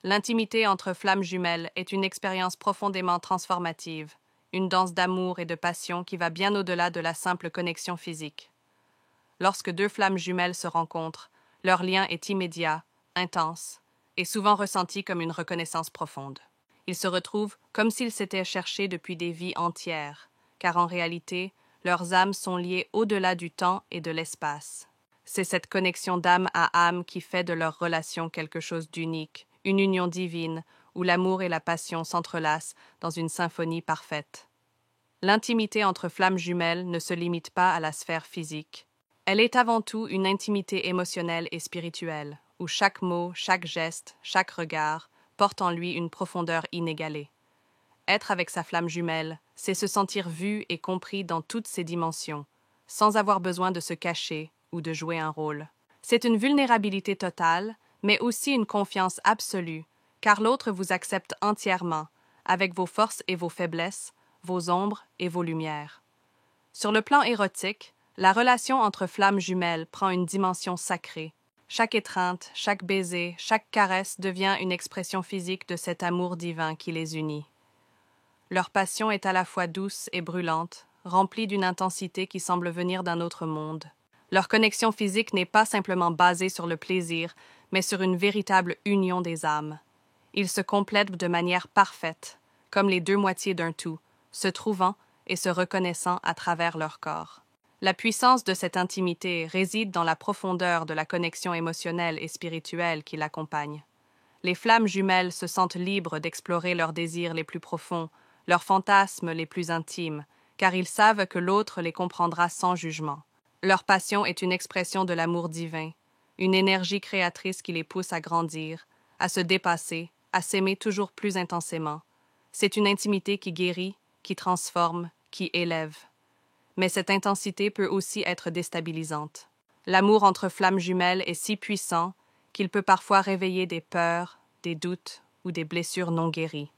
L'intimité entre flammes jumelles est une expérience profondément transformative, une danse d'amour et de passion qui va bien au-delà de la simple connexion physique. Lorsque deux flammes jumelles se rencontrent, leur lien est immédiat, intense, et souvent ressenti comme une reconnaissance profonde. Ils se retrouvent comme s'ils s'étaient cherchés depuis des vies entières, car en réalité, leurs âmes sont liées au-delà du temps et de l'espace. C'est cette connexion d'âme à âme qui fait de leur relation quelque chose d'unique, une union divine, où l'amour et la passion s'entrelacent dans une symphonie parfaite. L'intimité entre flammes jumelles ne se limite pas à la sphère physique. Elle est avant tout une intimité émotionnelle et spirituelle, où chaque mot, chaque geste, chaque regard porte en lui une profondeur inégalée. Être avec sa flamme jumelle, c'est se sentir vu et compris dans toutes ses dimensions, sans avoir besoin de se cacher ou de jouer un rôle. C'est une vulnérabilité totale, mais aussi une confiance absolue, car l'autre vous accepte entièrement, avec vos forces et vos faiblesses, vos ombres et vos lumières. Sur le plan érotique, la relation entre flammes jumelles prend une dimension sacrée. Chaque étreinte, chaque baiser, chaque caresse devient une expression physique de cet amour divin qui les unit. Leur passion est à la fois douce et brûlante, remplie d'une intensité qui semble venir d'un autre monde. Leur connexion physique n'est pas simplement basée sur le plaisir, mais sur une véritable union des âmes. Ils se complètent de manière parfaite, comme les deux moitiés d'un tout, se trouvant et se reconnaissant à travers leur corps. La puissance de cette intimité réside dans la profondeur de la connexion émotionnelle et spirituelle qui l'accompagne. Les flammes jumelles se sentent libres d'explorer leurs désirs les plus profonds, leurs fantasmes les plus intimes, car ils savent que l'autre les comprendra sans jugement. Leur passion est une expression de l'amour divin, une énergie créatrice qui les pousse à grandir, à se dépasser, à s'aimer toujours plus intensément. C'est une intimité qui guérit, qui transforme, qui élève. Mais cette intensité peut aussi être déstabilisante. L'amour entre flammes jumelles est si puissant qu'il peut parfois réveiller des peurs, des doutes ou des blessures non guéries.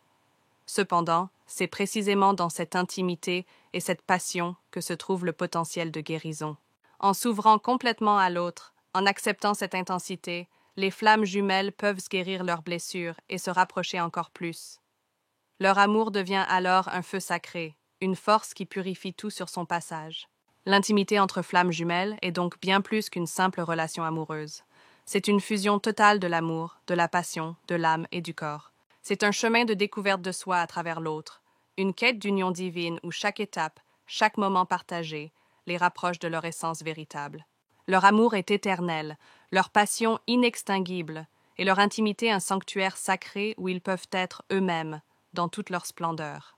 Cependant, c'est précisément dans cette intimité et cette passion que se trouve le potentiel de guérison. En s'ouvrant complètement à l'autre, en acceptant cette intensité, les flammes jumelles peuvent guérir leurs blessures et se rapprocher encore plus. Leur amour devient alors un feu sacré, une force qui purifie tout sur son passage. L'intimité entre flammes jumelles est donc bien plus qu'une simple relation amoureuse. C'est une fusion totale de l'amour, de la passion, de l'âme et du corps. C'est un chemin de découverte de soi à travers l'autre, une quête d'union divine où chaque étape, chaque moment partagé, les rapproche de leur essence véritable. Leur amour est éternel, leur passion inextinguible, et leur intimité un sanctuaire sacré où ils peuvent être eux-mêmes, dans toute leur splendeur.